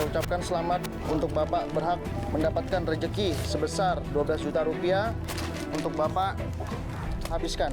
ucapkan selamat untuk Bapak berhak mendapatkan rezeki sebesar 12 juta rupiah untuk Bapak habiskan.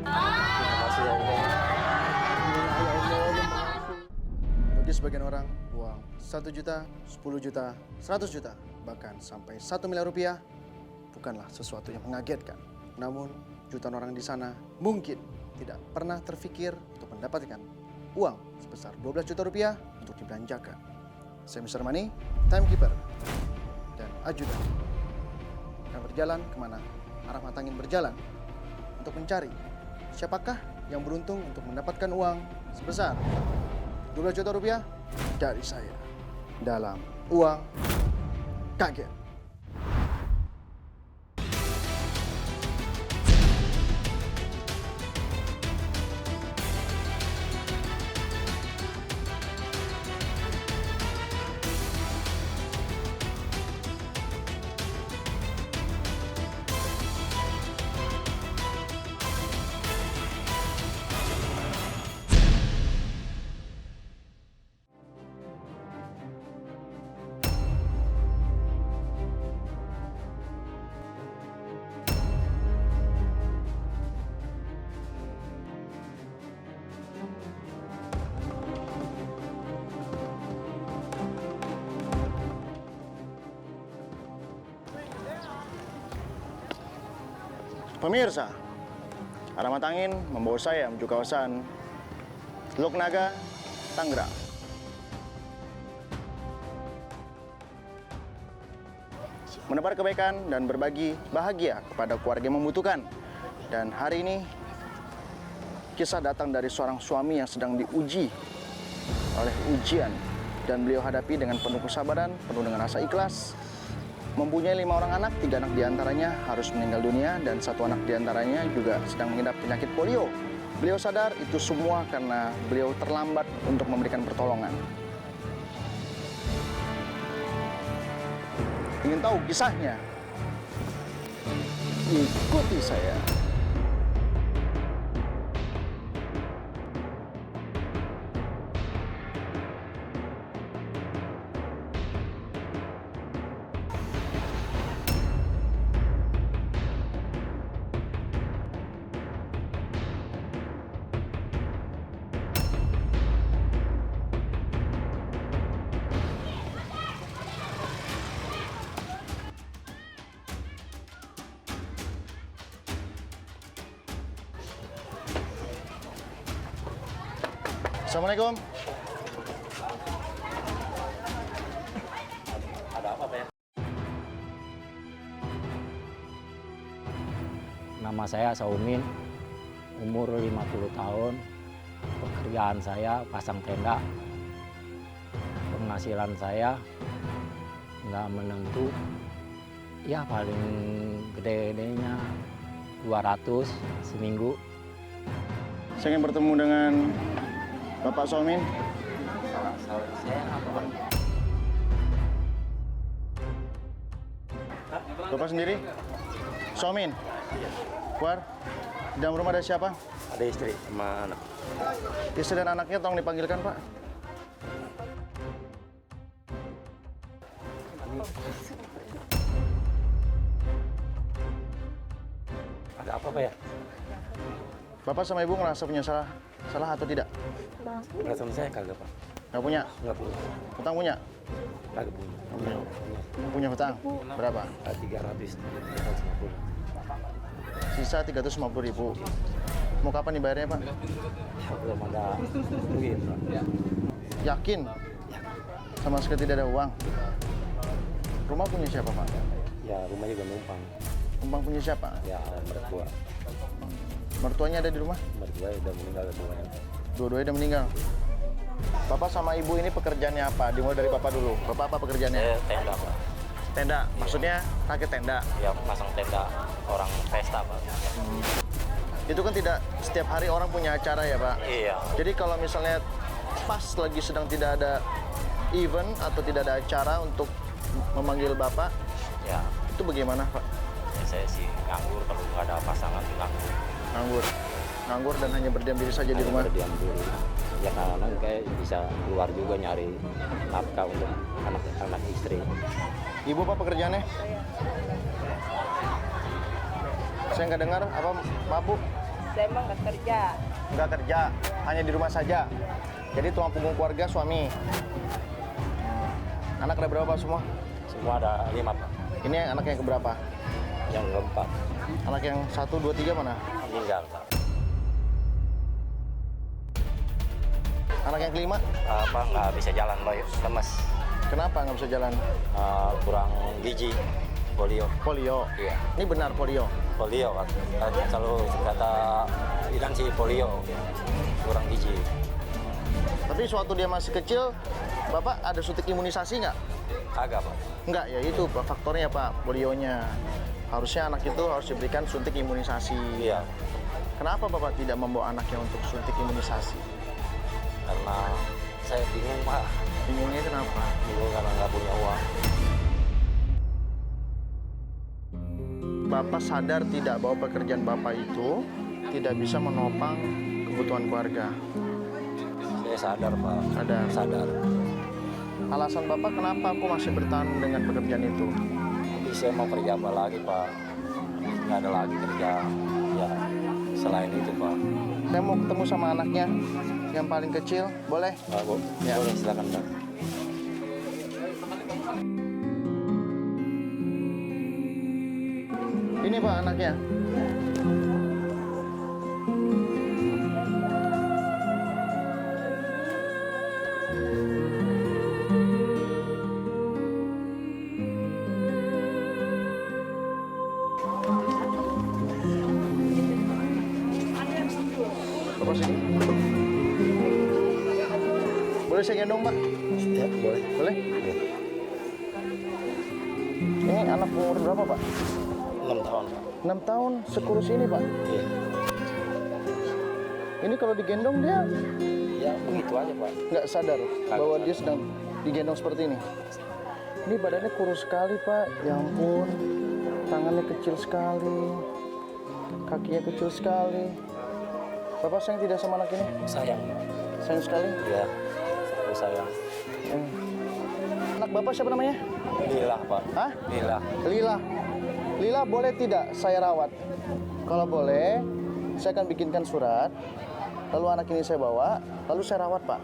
Terima kasih ya Allah. Bagi sebagian orang, uang 1 juta, 10 juta, 100 juta, bahkan sampai 1 miliar rupiah bukanlah sesuatu yang mengagetkan. Namun, jutaan orang di sana mungkin tidak pernah terfikir untuk mendapatkan uang sebesar 12 juta rupiah untuk dibelanjakan. Saya Mr. Money, timekeeper, dan ajudan akan berjalan kemana arah mata angin berjalan untuk mencari siapakah yang beruntung untuk mendapatkan uang sebesar 12 juta rupiah dari saya dalam Uang Kaget. Pemirsa, arah mata angin membawa saya menuju kawasan Teluk Naga, Tangerang. Menebar kebaikan dan berbagi bahagia kepada keluarga yang membutuhkan. Dan hari ini, kisah datang dari seorang suami yang sedang diuji oleh ujian. Dan beliau hadapi dengan penuh kesabaran, penuh dengan rasa ikhlas. Mempunyai 5 orang anak, 3 anak diantaranya harus meninggal dunia dan 1 anak diantaranya juga sedang mengidap penyakit polio. Beliau sadar itu semua karena beliau terlambat untuk memberikan pertolongan. Ingin tahu kisahnya? Ikuti saya. Assalamualaikum. Ada apa, Pak ya? Nama saya Saumin, umur 50 tahun. Pekerjaan saya pasang tenda. Penghasilan saya nggak menentu. Ya paling gede-gedenya 200 seminggu. Saya ingin bertemu dengan Bapak Saumin. Saya apa, Pak? Bapak sendiri? Saumin? Keluar. Di dalam rumah ada siapa? Ada istri sama anak. Istri dan anaknya tolong dipanggilkan, Pak. Ada apa, Pak ya? Bapak sama Ibu ngerasa punya salah atau tidak? Perasaan saya kagak, Pak. Nggak punya? Nggak punya. Hutang punya? Kagak punya. Punya hutang? Berapa? 350. Sisa 350.000. Mau kapan dibayarnya, Pak? Ya, belum ada duit, Pak. Yakin? Sama sekali tidak ada uang? Rumah punya siapa, Pak? Ya, rumah juga numpang. Numpang punya siapa? Ya, mertua. Mertuanya ada di rumah? Mertua udah meninggal duanya. Dua-duanya udah meninggal. Bapak sama Ibu ini pekerjaannya apa? Dimulai dari Bapak dulu. Bapak apa pekerjaannya? Saya tenda, Pak. Tenda? Maksudnya rakit tenda? Ya, pasang tenda orang pesta, Pak. Itu kan tidak setiap hari orang punya acara ya, Pak? Iya. Jadi kalau misalnya pas lagi sedang tidak ada event atau tidak ada acara untuk memanggil Bapak, Ya, itu bagaimana, Pak? ya saya sih nganggur kalau nggak ada pasangan tuh nganggur. Nganggur dan hanya berdiam diri saja di rumah. Berdiam dulu. Ya kadang-kadang kayak bisa keluar juga nyari nafkah untuk anak-anak istri. Ibu apa pekerjaannya? Saya nggak dengar apa Pak Bu? Saya emang nggak kerja. Nggak kerja, hanya di rumah saja. Jadi tulang punggung keluarga suami. Anak ada berapa semua? Semua ada 5 Pak. Ini anak yang keberapa? Yang keempat Anak yang 1, 2, 3 mana? meninggal Pak. Anak yang kelima? Apa nggak bisa jalan Pak, lemes. Kenapa nggak bisa jalan? Kurang gizi, polio. Polio. Iya, Ini benar polio. Polio Pak. Kalau kata bilang sih polio, kurang gizi. Tapi sewaktu dia masih kecil, Bapak ada suntik imunisasi nggak? Kagak Pak. Enggak, ya itu faktornya Pak, polionya. Harusnya anak itu harus diberikan suntik imunisasi. Iya, Kenapa Bapak tidak membawa anaknya untuk suntik imunisasi? karena saya bingung Pak. Bingungnya kenapa? Bingung karena nggak punya uang. Bapak sadar tidak bahwa pekerjaan Bapak itu tidak bisa menopang kebutuhan keluarga. Saya sadar Pak. Sadar. Alasan Bapak kenapa aku masih bertahan dengan pekerjaan itu? Tapi saya mau kerja apa lagi Pak? Nggak ada lagi kerja. Ya selain itu Pak. Saya mau ketemu sama anaknya yang paling kecil, boleh? Pak, Bu. Ya. Boleh silakan Pak. Ini Pak anaknya. Bapak sini. Boleh saya gendong Pak? Ya, boleh. Boleh? Ya. Ini anak umur berapa Pak? 6 tahun Pak. 6 tahun, sekurus ini Pak. Iya. Ini kalau digendong dia Ya begitu aja Pak. nggak sadar bahwa dia sedang digendong seperti ini. Ini badannya kurus sekali Pak, ya ampun. Tangannya kecil sekali, kakinya kecil sekali. Bapak sayang tidak sama anak ini? Sayang. Sayang sekali. Ya, aku sayang. Anak Bapak siapa namanya? Lila Pak. Hah? Lila. Lila. Lila boleh tidak saya rawat? Kalau boleh, saya akan bikinkan surat. Lalu anak ini saya bawa, lalu saya rawat Pak.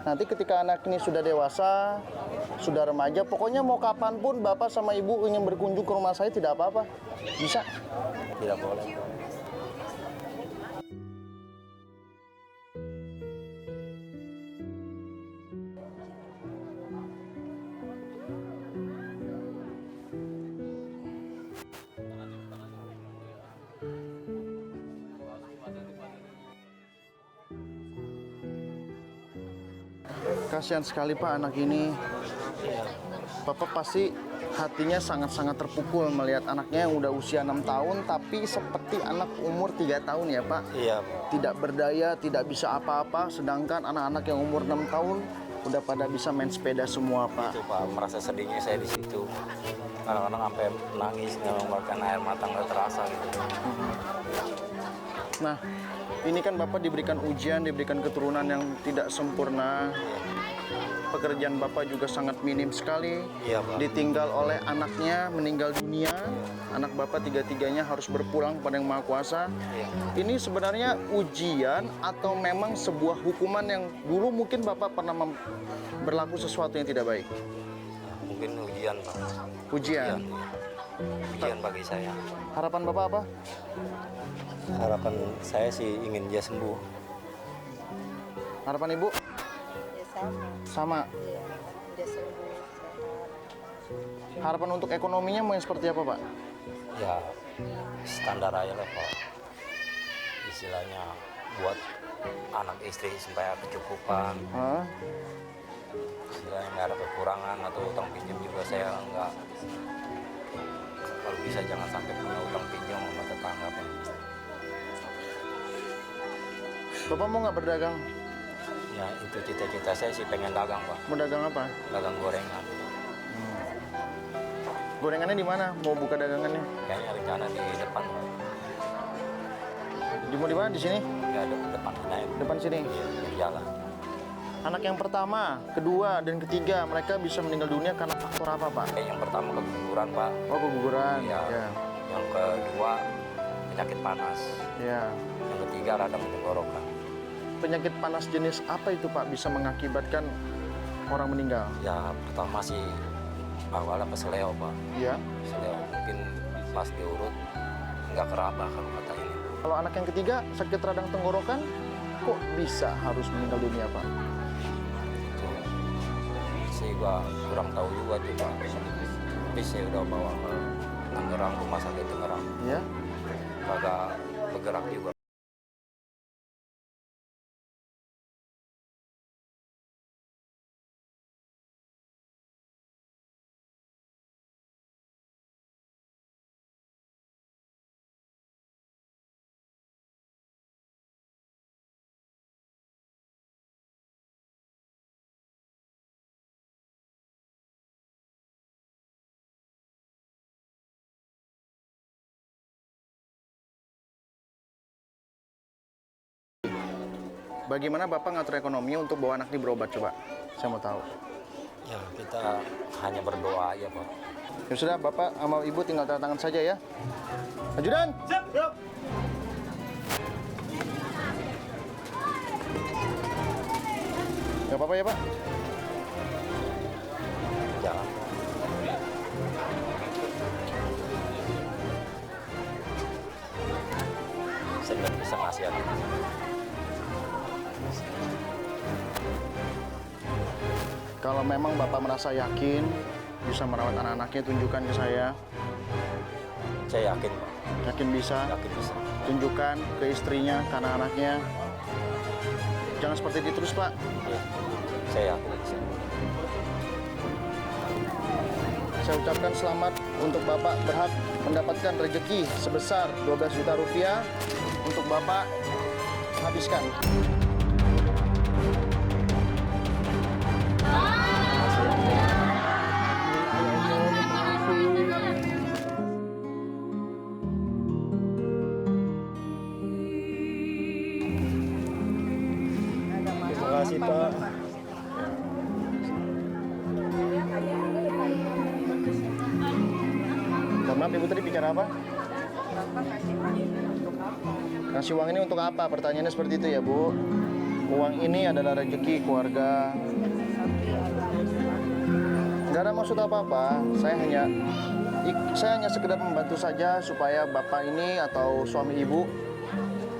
Nanti ketika anak ini sudah dewasa, sudah remaja, pokoknya mau kapanpun Bapak sama Ibu ingin berkunjung ke rumah saya tidak apa-apa. Bisa? Tidak boleh. Kasihan sekali Pak anak ini. Bapak pasti hatinya sangat-sangat terpukul melihat anaknya yang udah usia 6 tahun tapi seperti anak umur 3 tahun ya Pak. Iya Pak. Tidak berdaya, tidak bisa apa-apa, sedangkan anak-anak yang umur 6 tahun udah pada bisa main sepeda semua Pak. Itu Pak, merasa sedihnya saya di situ. Kadang-kadang sampai nangis, mengeluarkan air mata nggak terasa gitu. Nah, ini kan Bapak diberikan ujian, diberikan keturunan yang tidak sempurna. Pekerjaan Bapak juga sangat minim sekali. Iya Pak. Ditinggal oleh anaknya, meninggal dunia. Anak Bapak tiga-tiganya harus berpulang kepada Yang Maha Kuasa. Iya. Ini sebenarnya ujian atau memang sebuah hukuman yang dulu mungkin Bapak pernah berlaku sesuatu yang tidak baik? Mungkin ujian Pak. Ujian. Ujian bagi saya. Harapan Bapak apa? Harapan saya sih ingin dia sembuh. Harapan Ibu? Ya sama. Sama. Iya. Dia sembuh. Sehat. Harapan untuk ekonominya mau yang seperti apa Pak? Ya standar aja lah Pak. Istilahnya buat anak istri supaya kecukupan. Hah? Istilahnya nggak ada kekurangan atau utang pinjam juga saya nggak. Kalau bisa jangan sampai punya utang pinjam sama tetangga Pak. Bapak mau nggak berdagang? Ya itu cita-cita saya sih pengen dagang Pak. Mau dagang apa? Dagang gorengan. Gorengannya di mana? Mau buka dagangannya? Kayaknya rencana di depan Pak. di mana? Di sini? Ya ada depan naik. Depan sini. Di jalan. Anak yang pertama, kedua, dan ketiga mereka bisa meninggal dunia karena faktor apa, Pak? Yang pertama keguguran, Pak. Oh, keguguran. Iya. Ya. Yang kedua penyakit panas. Ya. Yang ketiga radang tenggorokan. Penyakit panas jenis apa itu, Pak, bisa mengakibatkan orang meninggal? Ya pertama sih awalnya peseleo, Pak. Ya. Peseleo mungkin pas diurut nggak keraba kalau kata ini. Kalau anak yang ketiga sakit radang tenggorokan, kok bisa harus meninggal dunia, Pak? Itu sih gua kurang tahu juga tuh, Pak. Tapi saya udah bawa ke Tangerang, rumah sakit Tangerang. Ya. Kagak bergerak juga. Bagaimana Bapak ngatur ekonomi untuk bawa anak ini berobat, coba? Saya mau tahu. Ya kita hanya berdoa aja, Pak. Ya sudah, Bapak sama Ibu tinggal tanda tangan saja ya. Ajudan! Siap! Siap! Gak apa-apa ya, Pak? Jangan. Saya nggak bisa ngasih anak. Kalau memang Bapak merasa yakin bisa merawat anak-anaknya, tunjukkan ke saya. Saya yakin, Pak. Yakin bisa, Yakin bisa. tunjukkan ke istrinya, ke anak-anaknya. Jangan seperti itu terus, Pak. Ya, saya yakin bisa. Saya ucapkan selamat untuk Bapak berhak mendapatkan rezeki sebesar 12 juta rupiah untuk Bapak habiskan. Terima kasih, Pak. Mohon maaf, Ibu tadi bicara apa? Bapak kasih uang ini untuk apa? Ngasih uang ini untuk apa? Pertanyaannya seperti itu ya, Bu. Uang ini adalah rezeki keluarga. Nggak ada maksud apa-apa. Saya hanya sekedar membantu saja supaya Bapak ini atau suami Ibu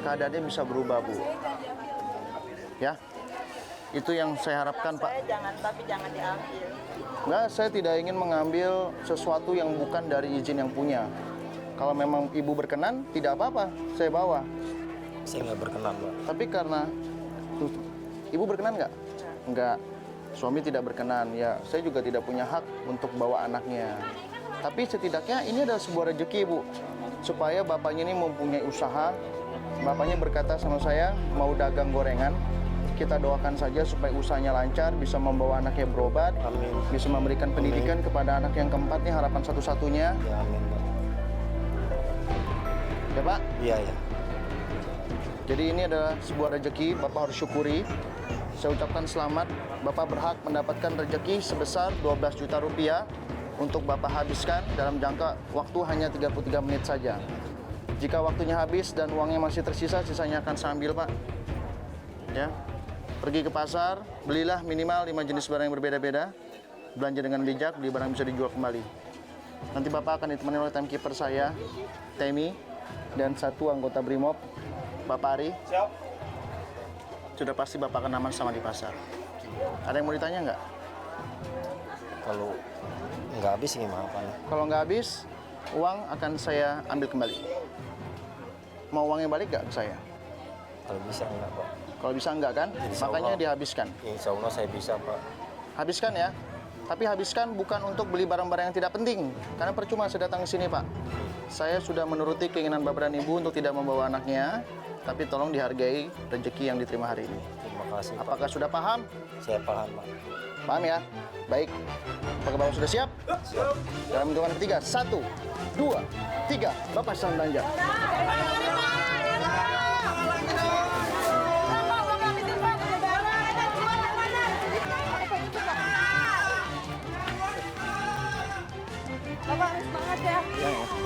keadaannya bisa berubah, Bu. Ya. Itu yang saya harapkan, Pak. Saya jangan diambil. Enggak, saya tidak ingin mengambil sesuatu yang bukan dari izin yang punya. Kalau memang Ibu berkenan, tidak apa-apa, saya bawa. Saya nggak berkenan, Pak. Tapi karena Ibu berkenan nggak? Nggak. Suami tidak berkenan, ya saya juga tidak punya hak untuk bawa anaknya. Tapi setidaknya ini adalah sebuah rezeki, Bu. Supaya bapaknya ini mempunyai usaha. Bapaknya berkata sama saya, mau dagang gorengan. Kita doakan saja supaya usahanya lancar, bisa membawa anaknya berobat, Amin. bisa memberikan pendidikan kepada anak yang keempat, nih harapan satu-satunya. Ya, amin, Pak. Ya, Pak? Iya, ya. Jadi ini adalah sebuah rezeki, Bapak harus syukuri. Saya ucapkan selamat, Bapak berhak mendapatkan rezeki sebesar 12 juta rupiah untuk Bapak habiskan dalam jangka waktu hanya 33 menit saja. Jika waktunya habis dan uangnya masih tersisa, sisanya akan saya ambil, Pak. Ya. Pergi ke pasar, belilah minimal 5 jenis barang yang berbeda-beda. Belanja dengan bijak, beli barang bisa dijual kembali. Nanti Bapak akan ditemani oleh timekeeper saya, Temi, dan satu anggota Brimob, Bapak Ari. Siap. Sudah pasti Bapak akan aman sama di pasar. Ada yang mau ditanya nggak? Kalau nggak habis gimana, Pak? Kalau nggak habis, uang akan saya ambil kembali. Mau uangnya balik nggak ke saya? Kalau bisa enggak, Pak? Kalau bisa nggak kan? Insya Makanya Allah. dihabiskan. Insya Allah saya bisa, Pak. Habiskan ya. Tapi habiskan bukan untuk beli barang-barang yang tidak penting. Karena percuma saya datang ke sini, Pak. Saya sudah menuruti keinginan Bapak dan Ibu untuk tidak membawa anaknya. Tapi tolong dihargai rezeki yang diterima hari ini. Terima kasih, Pak. Apakah sudah paham? Saya paham, Pak. Paham ya? Baik. Apakah Bapak sudah siap? Siap. Dalam hitungan ketiga, 1, 2, 3. Bapak salam belanja. Bapak harus semangat ya. Ya, ya.